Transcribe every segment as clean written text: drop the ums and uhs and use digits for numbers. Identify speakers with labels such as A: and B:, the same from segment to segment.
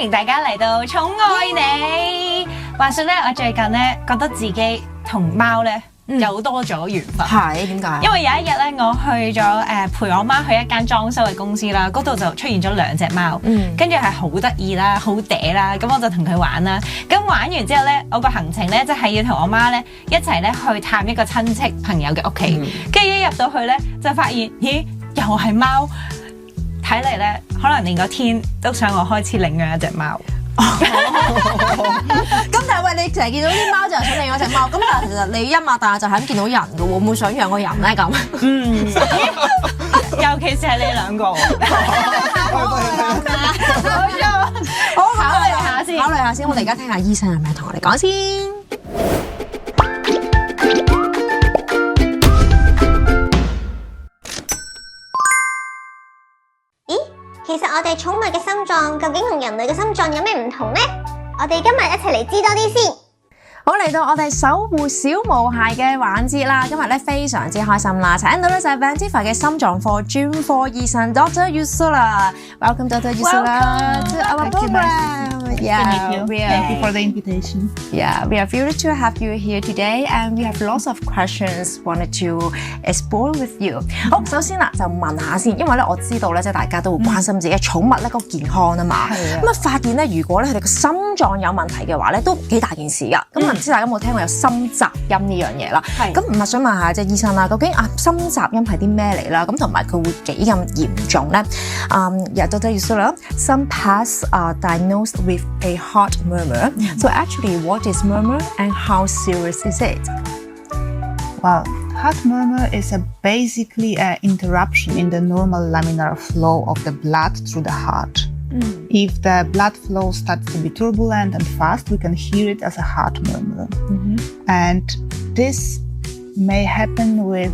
A: 歡迎大家嚟到寵愛你。話說咧，我最近咧覺得自己同貓咧有多咗緣分。
B: 係點解？
A: 因為有一日咧，我去咗陪我媽去一間裝修嘅公司啦，嗰度就出現咗2隻貓，跟住係好得意啦，好嗲啦，咁我就同佢玩啦。咁玩完之後咧，我個行程咧就係要同我媽咧一齊咧去探一個親戚朋友嘅屋企，跟住一入到去咧就發現，咦，又係貓。睇嚟咧，可能連個天都想我開始領養一隻貓。
B: 咁但係喂，你成日見到啲貓就係想領養隻貓，咁但係其實你一擘大就係咁見到人嘅喎，會唔會想養個人咧咁？
A: 尤其是係你兩個。
B: 好，考慮下先，我哋而家聽下醫生係咪同我哋講先。
C: 其實我哋寵物嘅心臟究竟同人類嘅心臟有咩唔同呢？我哋今日一齊嚟知多啲先。
B: 好，嚟到我哋守護小毛孩嘅環節啦，今日咧非常之開心啦，請到咧就係 Ventiva 嘅心臟科專科醫生 Dr. Ursula。Welcome Dr. Ursula to our program.
D: Thank you for the invitation.
B: Yeah, we are thrilled to have you here today, and we have lots of questions wanted to explore with you. 好，首先啦，就問下先，因為咧我知道咧，即係大家都會關心自己嘅寵物咧個健康啊嘛。咁啊，發現咧，如果咧佢哋個心臟有問題嘅話咧，都幾大件事噶。咁唔知大家有冇聽過有心雜音呢樣嘢啦？咁唔係想問下即係醫生啦，究竟心雜音係啲咩嚟啦？咁同埋佢會幾咁嚴重咧？Yeah, Dr. Ursula, some pets are diagnosed with a heart murmur. So actually, what is murmur and how serious is it?
D: Well, heart murmur is basically an interruption in the normal laminar flow of the blood through the heart. If the blood flow starts to be turbulent and fast, we can hear it as a heart murmur. And this may happen with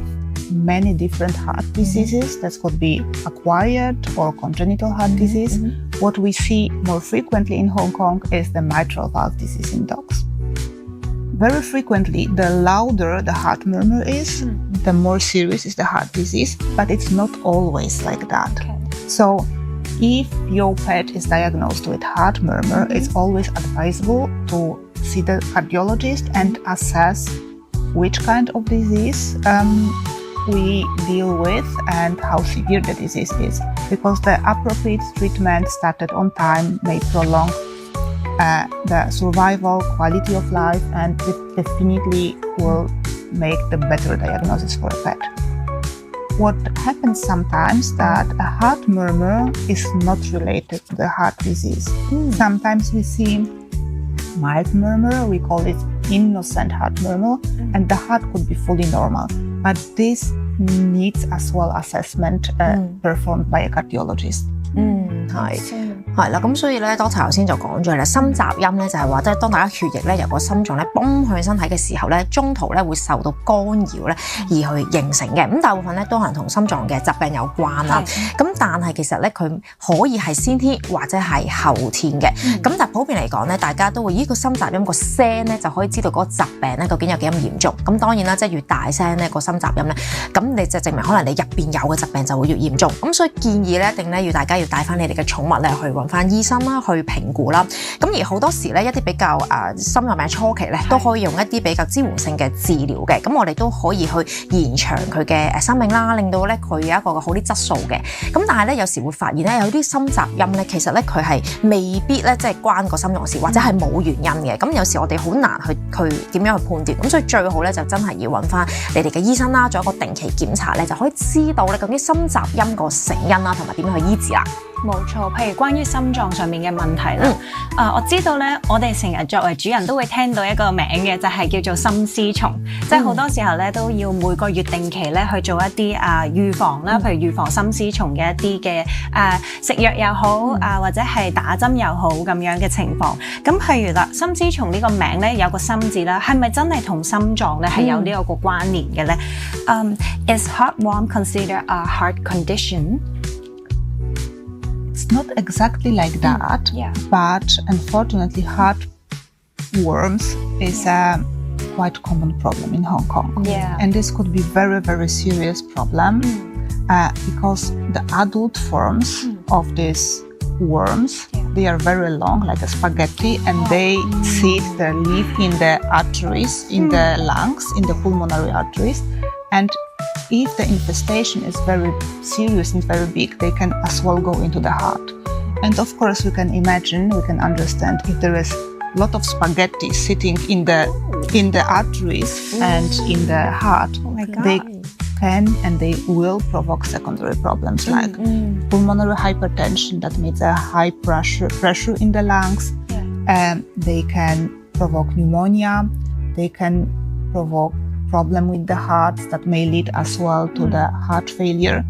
D: many different heart diseases. That could be acquired or congenital heart disease. What we see more frequently in Hong Kong is the mitral valve disease in dogs. Very frequently, the louder the heart murmur is, the more serious is the heart disease, but it's not always like that. So if your pet is diagnosed with heart murmur, it's always advisable to see the cardiologist and assess which kind of disease we deal with and how severe the disease is, because the appropriate treatment started on time may prolong the survival, quality of life, and it definitely will make the better diagnosis for a pet. What happens sometimes that a heart murmur is not related to the heart disease. Sometimes we see mild murmur, we call it innocent heart murmur, and the heart could be fully normal. But this needs as well assessment performed by a cardiologist.
B: 係啦，咁所以咧，Doctor 頭先就講咗啦，心雜音咧就係話，即係當大家血液咧由個心臟咧泵去身體嘅時候咧，中途咧會受到干擾咧而去形成嘅。咁大部分咧都可能同心臟嘅疾病有關啦。咁但係其實咧佢可以係先天或者係後天嘅。咁但係普遍嚟講咧，大家都會依個心雜音個聲咧就可以知道嗰個疾病咧究竟有幾咁嚴重。咁當然啦，即係越大聲咧個心雜音咧，咁你就證明可能你入邊有嘅疾病就會越嚴重。咁所以建議咧一定咧要大家要帶翻你哋嘅寵物咧去揾翻醫生啦，去評估啦。咁而好多時咧，一啲比較心臟病初期咧，都可以用一啲比較支援性嘅治療嘅。咁我哋都可以去延長佢嘅生命啦，令到咧佢有一個好啲質素嘅。咁但係咧，有時會發現咧，有啲心雜音咧，其實咧佢係未必咧，即係關個心臟事，或者係冇原因嘅。咁有時我哋好難去點樣去判斷。咁所以最好咧，就真係要揾翻你哋嘅醫生啦，做一個定期檢查咧，就可以知道咧究竟心雜音個成因啦，同埋點樣去醫治啦。
A: 冇錯，譬如關於心臟上面嘅問題啦，我知道咧，我哋成日作為主人都會聽到一個名嘅，就係叫做心絲蟲，即係好多時候咧都要每個月定期咧去做一啲預防啦，譬如預防心絲蟲嘅一啲嘅食藥又好或者係打針又好咁樣嘅情況。咁譬如啦，心絲蟲呢個名咧有個心字啦，係咪真係同心臟咧係有呢個關聯嘅咧？Is heartworm considered a heart condition?
D: It's not exactly like that, but unfortunately heartworms is a quite common problem in Hong Kong. And this could be very, very serious problem because the adult forms of these worms, they are very long, like a spaghetti, and they live in the arteries, in the lungs, in the pulmonary arteries. And if the infestation is very serious and very big, they can as well go into the heart. And of course, we can understand if there is a lot of spaghetti sitting in the arteries and in the heart, they can and they will provoke secondary problems like pulmonary hypertension, that means a high pressure in the lungs. They can provoke pneumonia. They can provoke problem with the heart that may lead as well to the heart failure.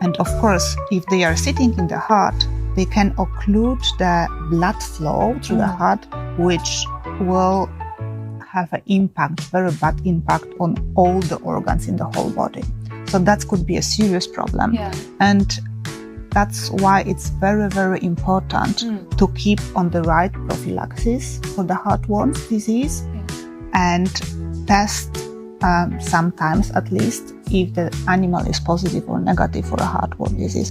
D: And of course, if they are sitting in the heart, they can occlude the blood flow through the heart, which will have an impact, very bad impact on all the organs in the whole body. So that could be a serious problem. And that's why it's very, very important to keep on the right prophylaxis for the heartworm disease and test sometimes at least if the animal is positive or negative for a heartworm disease.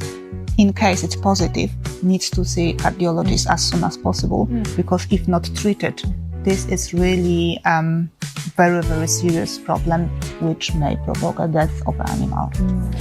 D: In case it's positive, needs to see cardiologist as soon as possible, because if not treated, this is really very, very serious problem which may provoke a death of an animal.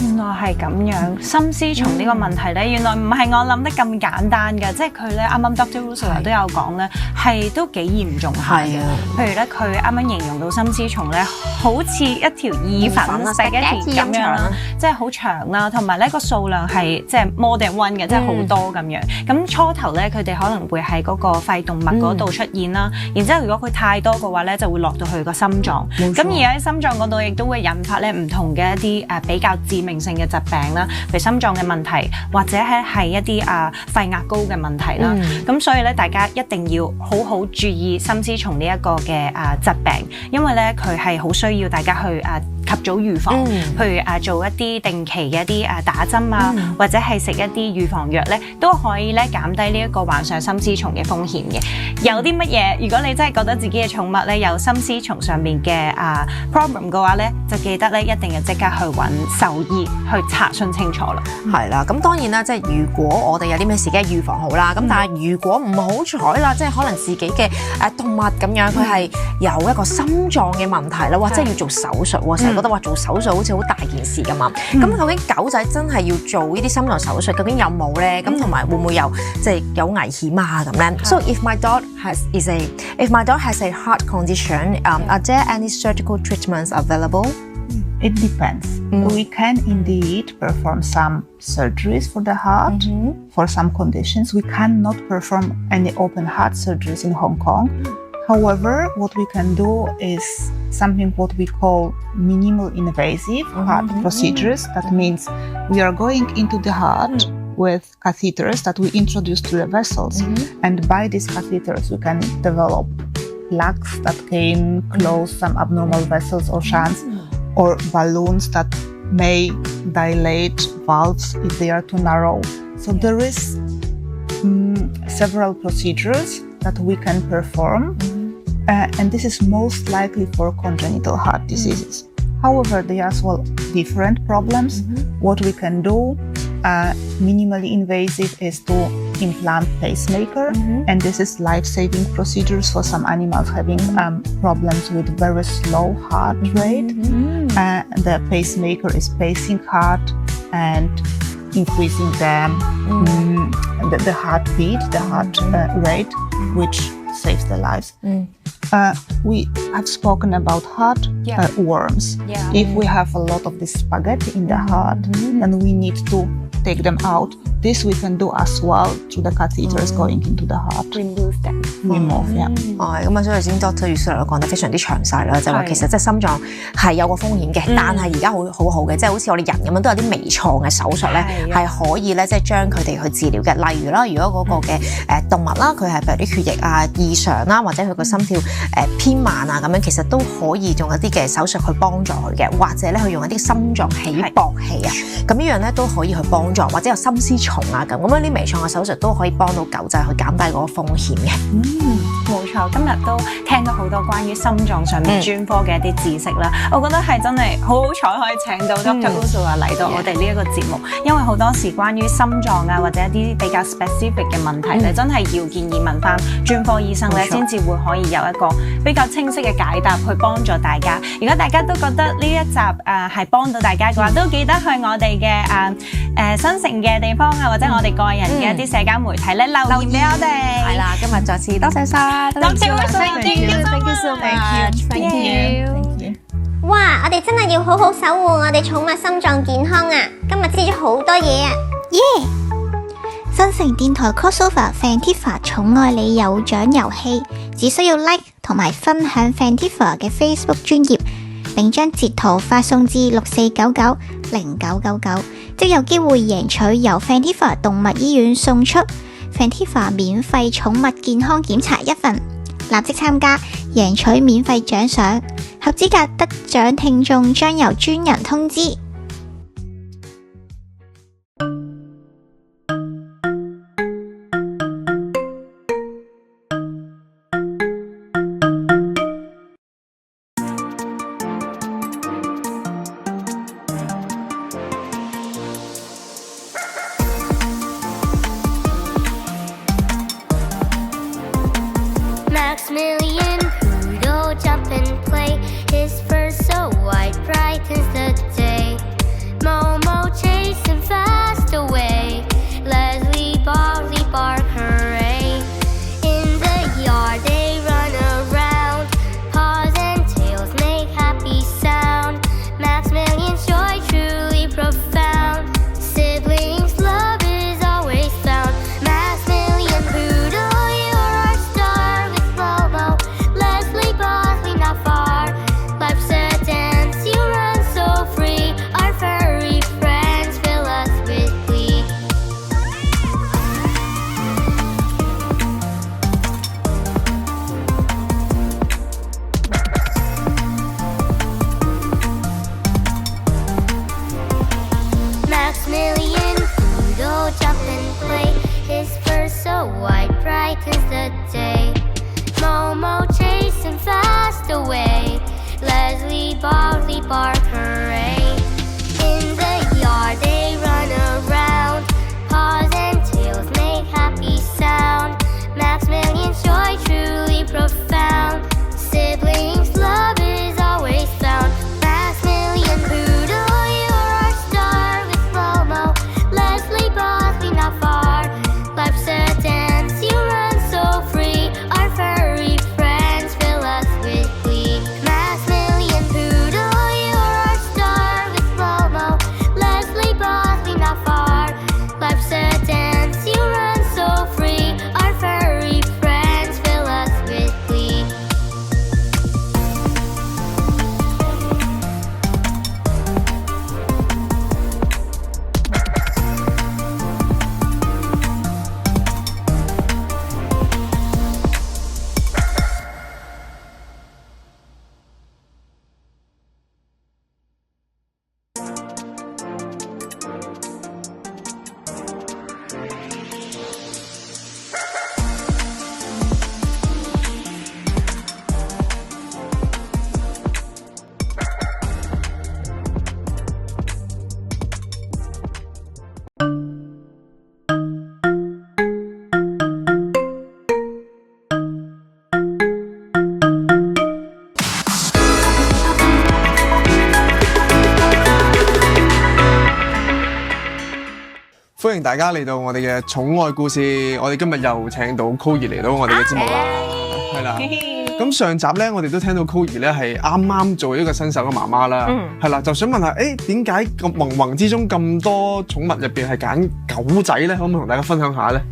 A: 原來係咁樣，心絲蟲呢個問題咧，原來唔係我諗得咁簡單嘅，即係佢咧啱啱 Dr. Russo 都有講咧，係都幾嚴重下嘅。譬如咧，佢啱啱形容到心絲蟲咧，好似一條意粉 spaghetti 咁樣啦，即係好長啦，同埋咧個數量係即係 more than one 嘅，即係好多咁樣。咁初頭咧，佢哋可能會喺嗰個肺動脈嗰度出現啦，然之後如果佢太多嘅話咧，就會落到去個心臟。咁而喺心臟嗰度亦都會引發咧唔同嘅一啲比較致命性嘅疾病啦，譬如心臟嘅問題，或者係一啲肺壓高嘅問題啦。咁所以咧，大家一定要好好注意心絲蟲呢一個嘅疾病，因為咧佢係好需要大家去及早預防，譬如做一啲定期嘅一啲打針啊，或者係食一啲預防藥咧，都可以咧減低呢一個患上心絲蟲嘅風險嘅。有啲乜嘢？如果你真係覺得自己嘅寵物咧有心絲蟲上面嘅problem 嘅話咧，就記得咧一定要即刻去揾獸醫去查詢清楚啦。
B: 係啦，咁當然啦，即係如果我哋有啲咩事嘅預防好啦，咁但係如果唔好彩啦，即係可能自己嘅動物咁樣，佢係有一個心臟嘅問題啦，或者要做手術喎，成日覺得話做手術好似好大件事咁嘛。咁究竟狗仔真係要做呢啲心臟手術，究竟有冇咧？咁同埋會唔會有即係有危險啊咁咧 ？So if my dog has a heart condition, are there any surgical treatments available?
D: It depends. We can indeed perform some surgeries for the heart. For some conditions, we cannot perform any open heart surgeries in Hong Kong. However, what we can do is something what we call minimal invasive heart procedures. That means we are going into the heart with catheters that we introduce to the vessels. And by these catheters, we can develop plugs that can close some abnormal vessels or shunts, or balloons that may dilate valves if they are too narrow. So there is several procedures that we can perform, and this is most likely for congenital heart diseases. However, there are as well different problems. What we can do, minimally invasive, is to implant pacemaker, and this is life-saving procedures for some animals having problems with very slow heart rate. The pacemaker is pacing heart and increasing the heartbeat, the heart rate, which saves the lives. We have spoken about heart worms. If we have a lot of this spaghetti in the heart, then we need to take them out. This we can do as well through the catheters going into the heart.
A: Remove them.
D: Remove, yeah.
B: 咁啊，所以頭先 Dr. Russo 講得非常之詳細啦，就話其實即係心臟係有個風險嘅，但係而家好好嘅，即係好似我哋人咁樣都有啲微創嘅手術咧，係可以咧即係將佢哋去治療嘅。例如啦，如果嗰個嘅動物啦，佢係譬如啲血液異常啦，或者佢個心跳偏慢啊咁樣，其實都可以用一啲嘅手術去幫助佢嘅，或者咧去用一啲心臟起搏器啊，咁呢樣咧都可以去幫助，或者有心絲蟲啊咁樣啲微創嘅手術都可以幫到狗仔去減低嗰個風險嘅。
A: 冇錯。錯，今日都聽到好多關於心臟上面專科嘅一啲知識啦。我覺得係真係好好彩可以請到 Dr. Ursula 嚟到我哋呢一個節目，因為好多時關於心臟啊或者一啲比較 specific 嘅問題咧，真係要建議問翻專科醫生咧，先至會可以有一個比較清晰嘅解答去幫助大家。如果大家都覺得呢一集係幫到大家嘅話，都記得去我哋嘅新城嘅地方啊，或者我哋個人嘅一啲社交媒體咧留言俾我哋。
B: 係啦，今日再次多謝晒，
A: 多謝
D: Thank you so much，Thank you。
C: 哇！我哋真係要好好守護我哋寵物心臟健康啊！今日知咗好多嘢啊！耶！新城電台 Crossover Fantifa 寵愛你有獎遊戲，只需要 like 同埋分享 Fantifa 嘅 Facebook 專頁，並將截圖發送至64990999，即有機會贏取由 Fantifa 動物醫院送出 Fantifa 免費寵物健康檢查1份，立即參加，贏取免費獎賞。合資格得獎聽眾將由專人通知。
E: Maximilian Poodle jump and play. His fur so white, brightens the day. Momo chase him fast away. Leslie Bosley bark hooray. In the yard they run around. Paws and tails make happy sound. Maximilian's joy truly profound. Siblings' love is always found. Maximilian Poodle, you're our star with Momo. Leslie Bosley not far. Life's a dance, you run so free. Our furry friends fill us with glee. Maximilian Poodle jump and play. His fur so white, brightens the day. Momo chase him fast away. Leslie Bosley bark hooray. In the yard they run around. Paws and tails make happy sound. Maximilian's joy truly profound. Siblings' love is always found. Maximilian Poodle, you're our star with Momo. Leslie Bosley not far. Life's a dance, you run so free. Our furry friends fill us with glee. Maximilian Poodle, you're our star with Momo. Leslie Bosley not far. Life's a dance, you run so free. Our furry friends fill us with glee.
F: 歡迎大家嚟到我哋嘅寵愛故事，我哋今日又請到 Chloe 嚟到我哋嘅節目啦，係啦。咁上集咧，我哋都聽到 Chloe 咧係啱啱做一個新手嘅媽媽啦，係啦，就想問下，點解咁芸芸之中咁多寵物入邊係揀狗仔咧？可唔可以同大家分享下咧？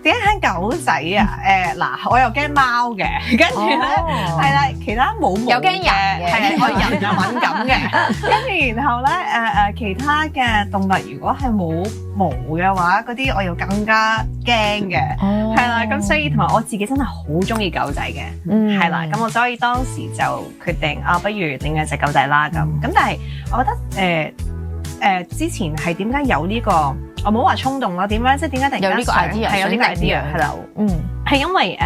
D: 點解揀狗仔啊？嗱，我又驚貓嘅，跟住咧係啦，其他冇毛
B: 又驚人嘅，
D: 係我人又敏感嘅，跟住然後咧其他嘅動物如果係冇毛嘅話，嗰啲我又更加驚嘅，係啦，咁所以同埋我自己真係好中意狗仔嘅，係啦，咁我所以當時就決定不如領養隻狗仔啦咁，但係我覺得之前係點解有呢個？我冇話衝動咯，點樣即係點解突然間
B: 有呢個 idea，
D: 係有呢個 idea 係啦，
A: 係因為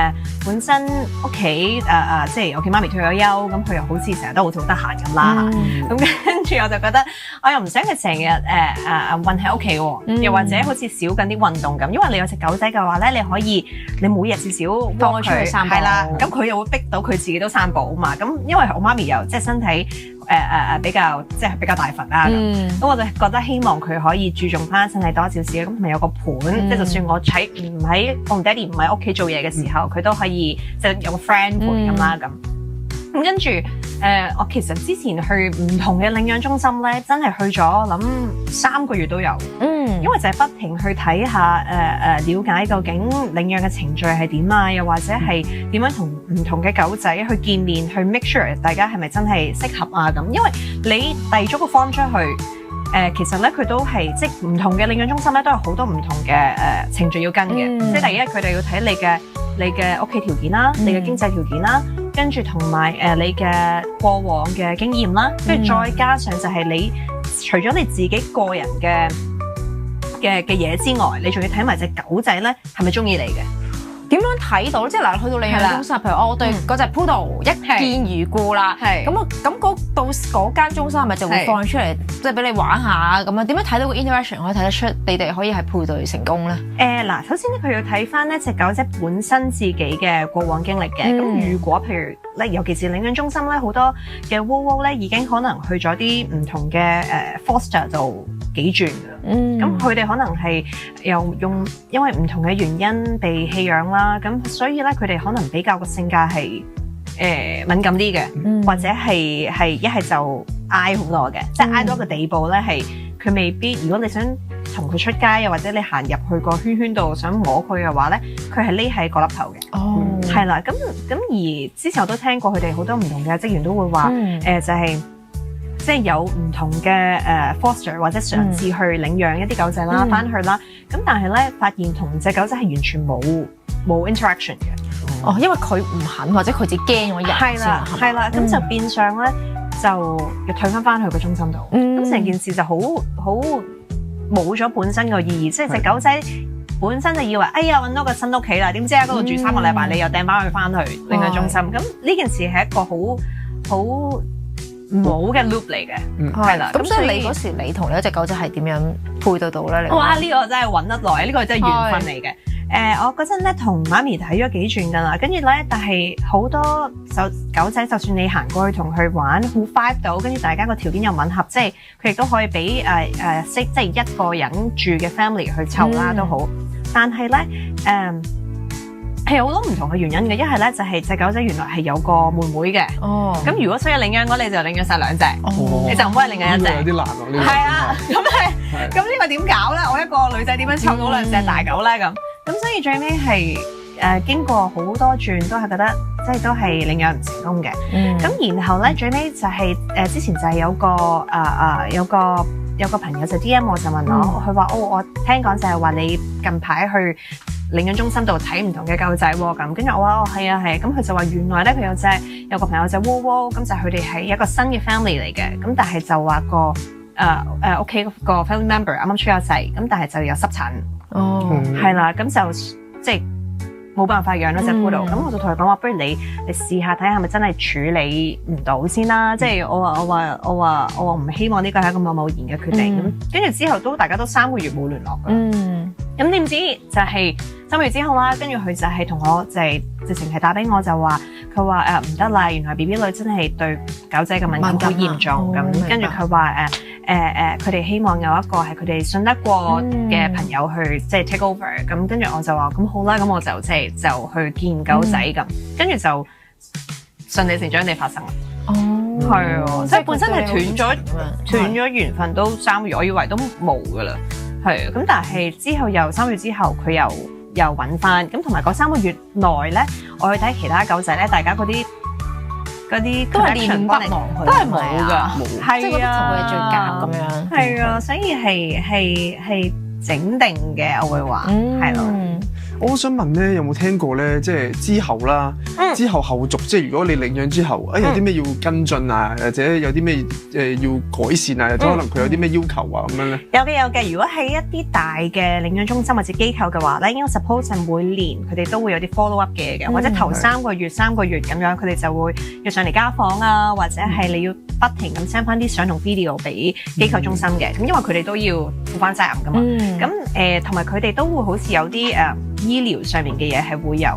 A: 本身屋企即係我見媽咪退咗休，咁佢又好似成日都好得閒咁啦。咁跟住我就覺得，我又唔想佢成日韞喺屋企喎，又或者好似少緊啲運動咁。因為你有隻狗仔嘅話咧，你可以你每日至少
B: 放佢出去散步，
A: 係啦，咁佢又會逼到佢自己都散步啊嘛。咁因為我媽咪又即係身體比較即係比較大份啦，咁我就覺得希望佢可以注重翻身體多少少，咁同埋有個伴，即係就算我我同爹哋唔喺屋企做嘢嘅時候，佢都可以即係有個 friend 陪咁啦咁。咁跟住我其實之前去唔同嘅領養中心咧，真係去咗諗3個月都有。因為就係不停去睇下了解究竟領養嘅程序係點啊，又或者係點樣同唔同嘅狗仔去見面，去 make sure 大家係咪真係適合啊咁。因為你遞咗個 form 出去。其實咧佢都係即係唔同嘅領養中心咧，都有好多唔同嘅程序要跟嘅。即係第一，佢哋要睇你嘅屋企條件啦，你嘅經濟條件啦，跟住同埋你嘅過往嘅經驗啦，跟住再加上就係你除咗你自己個人嘅嘢之外，你仲要睇埋隻狗仔咧係咪中意你嘅。
B: 點樣睇到？即係嗱，去到領養中心，譬如我對嗰隻 Poodle 一見如故啦，咁到嗰間中心係咪就會放出嚟，即係俾你玩下咁樣？點樣睇到個 interaction 可以睇得出你哋可以係配對成功咧？
A: 嗱，首先咧佢要睇翻呢隻狗仔本身自己嘅過往經歷嘅。咁如果譬如咧，尤其是領養中心咧，好多嘅 WOWO 咧已經可能去咗啲唔同嘅foster 度幾轉㗎。咁佢哋可能係又因為唔同嘅原因被棄養啦，咁所以咧佢哋可能比較個性格係敏感啲嘅，或者係一係就嗌好多嘅，即係嗌到一個地步咧係佢未必。如果你想同佢出街，又或者你行入去個圈圈度想摸佢嘅話咧，佢係匿喺個粒頭嘅。係啦，咁而之前我都聽過佢哋好多唔同嘅職員都會話，就係即係有唔同嘅foster 或者嘗試去領養一啲狗仔啦，翻去啦。咁但係咧發現同隻狗仔係完全冇 interaction 嘅。
B: 因為佢唔肯或者佢自己驚咗人。
A: 係啦，咁就變相咧就要退翻去個中心度。咁成件事就好冇咗本身個意義，即係隻狗仔本身就以為哎呀揾到個新屋企啦，點知喺嗰度住3個禮拜，你又掟翻佢翻去領養中心。咁呢件事係一個好唔好嘅 loop 嚟嘅。係啦。咁所以你嗰時你同你嗰隻狗仔係點樣配對到咧？哇！呢個真係揾得耐，呢個真係緣分嚟嘅。我嗰陣咧同媽咪睇咗幾轉㗎啦，跟住咧，但係好多狗仔，就算你行過去同佢玩，好 vibe 到，跟住大家個條件又吻合，即係佢亦都可以俾即係一個人住嘅 family 去湊啦都好。但係咧係有好多唔同嘅原因嘅，一係咧就係隻狗仔原來係有個妹妹嘅。咁如果需要領養你就領養晒2隻，你就唔可以領養一隻。有啲難喎呢個。係啊，咁呢個點搞咧？我一個女仔點樣湊到2隻大狗咧咁？咁所以最尾係經過好多轉，都係覺得即係都係領養唔成功嘅。咁然後咧最尾就係之前就係有個朋友就 DM 我就問我，佢話我聽講就係話你近排去領養中心度睇唔同嘅狗仔喎咁，跟住我話係啊，咁佢就話原來咧佢有個朋友就WOWO，咁就佢哋係一個新嘅 family 嚟嘅，咁但係就話個屋企個 family member 啱啱出咗世，咁但係就有濕疹。係啦，咁就即係冇辦法養咗隻 Poodle，咁我就同佢講話，不如你試下睇下係咪真係處理唔到先啦。即係我話唔希望呢個係一個貿然嘅決定。咁跟住之後大家都3個月冇聯絡㗎。咁點知就係3個月之後啦，跟住佢就係同我就係直情係打俾我，就話佢話唔得啦，原來 BB 女真係對狗仔嘅敏感好嚴重咁。跟住佢話佢哋希望有一個係佢哋信得過嘅朋友去即係 take over。咁跟住我就話咁好啦，咁我就即係就去見狗仔咁，跟住就順理成章地發生啦。係啊，即係本身係斷咗緣分都3個月，我以為都冇噶啦。係咁，但係之後又3個月之後，佢又揾翻咁，同埋嗰3個月內咧，我去睇其他狗仔咧，大家嗰啲都係念不忘佢，都係冇噶，係啊，同佢最夾咁樣，係啊，所以係整定嘅，我會話係咯。
F: 我想問咧，有冇聽過咧？即係之後啦，之後後續，即係如果你領養之後，有啲咩要跟進啊，或者有啲咩要改善啊，或者可能佢有啲咩要求啊咁樣咧？
A: 有嘅。如果係一啲大嘅領養中心或者機構嘅話咧，應該 suppose 係每年佢哋都會有啲 follow up 嘅，或者頭3個月咁樣，佢哋就會要上嚟家訪啊，或者係你要不停咁 send 翻啲相同 video 俾機構中心嘅。咁因為佢哋都要負翻責任噶嘛。咁同埋佢哋都會好似有啲醫療上面嘅嘢係會有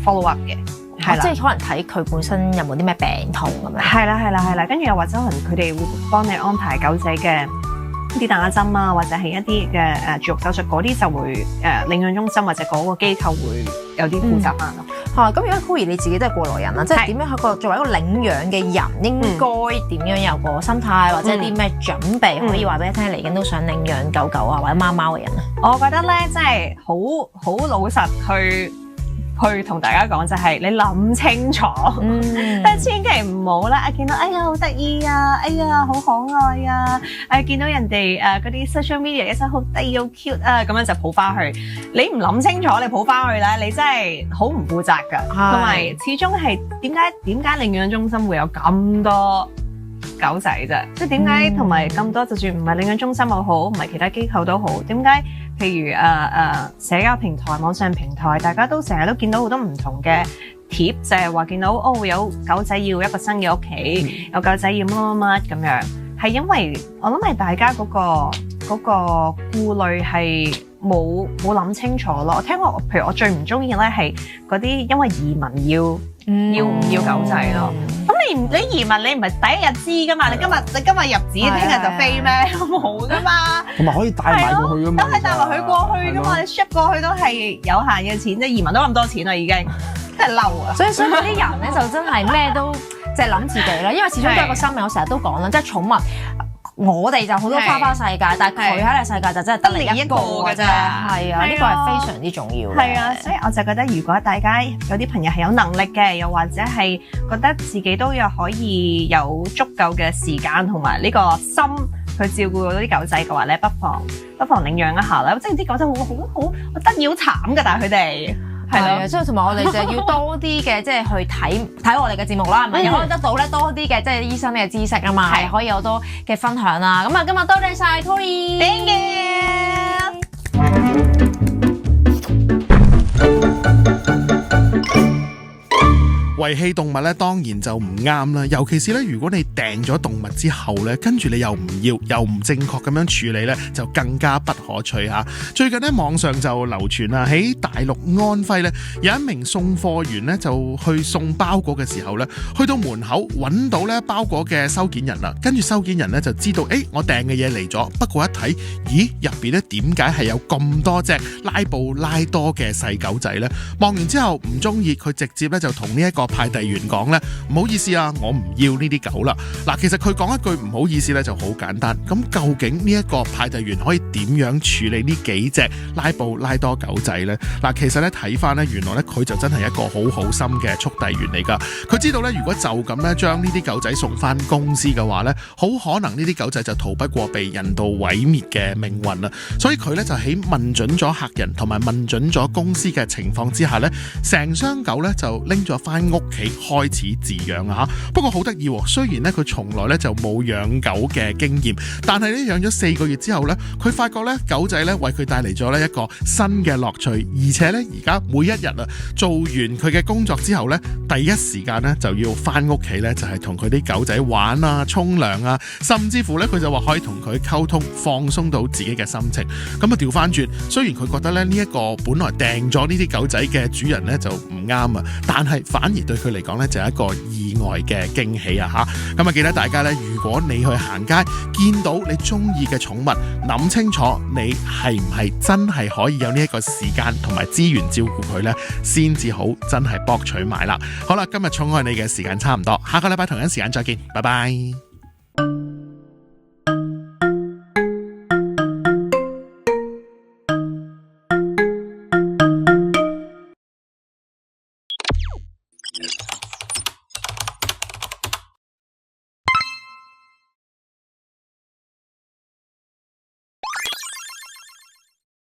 A: follow up 嘅，係啦，
B: 即係可能睇佢本身有冇啲咩病痛咁樣。
A: 係啦，跟住又或者可能佢哋會幫你安排狗仔嘅啲打針啊，或者係一啲嘅絕育手術嗰啲就會領養中心或者嗰個機構會有啲負責啊。
B: 咁如果 Chloe 你自己都係過來人啦，即係點樣作為一個領養嘅人，應該點樣有個心態或者啲咩準備可以話俾你聽，嚟緊都想領養狗狗啊或者貓貓嘅人啊？
A: 我覺得咧，真係好老實去同大家講，就係你諗清楚，但係千祈唔好啦！見到哎呀好得意啊，哎呀好可愛啊，見到人哋嗰啲 social media 一身好得意好 cute 啊，咁樣就抱翻去。你唔諗清楚，你抱翻去咧，你真係好唔負責㗎。同埋始終係點解領養中心會有咁多狗仔啫？即係點解同埋咁多，就算唔係領養中心又好，唔係其他機構都好，點解？譬如社交平台、網上平台，大家都成日都見到好多唔同嘅貼，就係話見到有狗仔要一個新嘅屋企，有狗仔要乜咁樣，係因為我諗係大家嗰個顧慮係冇諗清楚咯。我聽過，譬如我最唔中意咧係嗰啲因為移民要唔要狗仔咯。咁你移民你唔係第一日知噶嘛？你今日入紙，聽日就飛咩？冇噶嘛。
F: 同埋可以帶埋過去噶嘛？
A: 都係帶埋佢過去噶嘛？你 ship 過去都係有限嘅錢，即係移民都咁多錢啦，已經真係嬲啊！
B: 所以嗰啲人咧就真係咩都即係諗自己啦，因為始終都係個生命。我成日都講啦，即係寵物。我哋就好多花世界，但係佢喺你世界就真係得你一個嘅啫。係啊，呢個係非常之重要嘅。
A: 係啊，所以我就覺得，如果大家有啲朋友係有能力嘅，又或者係覺得自己都有可以有足夠嘅時間同埋呢個心去照顧嗰啲狗仔嘅話咧，不妨領養一下啦。即係啲狗仔好得意好慘㗎，但係佢哋。係啊，
B: 所以同埋我哋就要多啲嘅，即係去睇我哋嘅節目啦，係咪？又可以得到咧多啲嘅，即係醫生嘅知識啊嘛，係可以有多嘅分享啦。咁啊，今日多謝晒 Chloe，Thank you。
G: 遺棄動物咧當然就唔啱啦，尤其是咧如果你訂咗動物之後咧，跟住你又唔要，又唔正確咁樣處理咧，就更加不可取嚇。最近咧網上就流傳啦，喺大陸安徽咧有一名送貨員咧就去送包裹嘅時候咧，去到門口揾到咧包裹嘅收件人啦，跟住收件人咧就知道，我訂嘅嘢嚟咗，不過一睇，咦入邊咧點解係有咁多隻拉布拉多嘅細狗仔呢？望完之後唔中意，佢直接咧就同呢一個派遞員講咧，唔好意思啊，我唔要呢啲狗啦。嗱，其實佢講一句唔好意思咧就好簡單。咁究竟呢一個派遞員可以點樣處理呢幾隻拉布拉多狗仔呢？嗱，其實咧睇翻咧，原來咧佢就真係一個好心嘅速遞員嚟噶。佢知道咧，如果就咁咧將呢啲狗仔送翻公司嘅話咧，好可能呢啲狗仔就逃不過被人道毀滅嘅命運啦。所以佢咧就喺問準咗客人同埋問準咗公司嘅情況之下咧，成箱狗咧就拎咗翻屋企開始飼養啊吓。不過好得意，雖然咧佢從來咧就冇養狗嘅經驗，但係咧養咗4個月之後咧，佢發覺咧狗仔咧為佢帶嚟咗咧一個新嘅樂趣，而且咧而家每一日啊做完佢嘅工作之後咧，第一時間咧就要翻屋企咧就係同佢啲狗仔玩啊、沖涼啊，甚至乎咧佢就話可以同佢溝通，放鬆到自己嘅心情。咁啊調翻轉，雖然佢覺得咧呢一個本來訂咗呢啲狗仔嘅主人咧就唔啱啊，但係反而對佢嚟講咧就係一個意外嘅驚喜啊吓！咁啊記得大家咧，如果你去行街見到你中意嘅寵物，諗清楚你係唔係真係可以有呢一個時間同埋資源照顧佢呢，先至好真係博取埋啦。好啦，今日寵愛你嘅時間差唔多，下個禮拜同一時間再見，拜拜。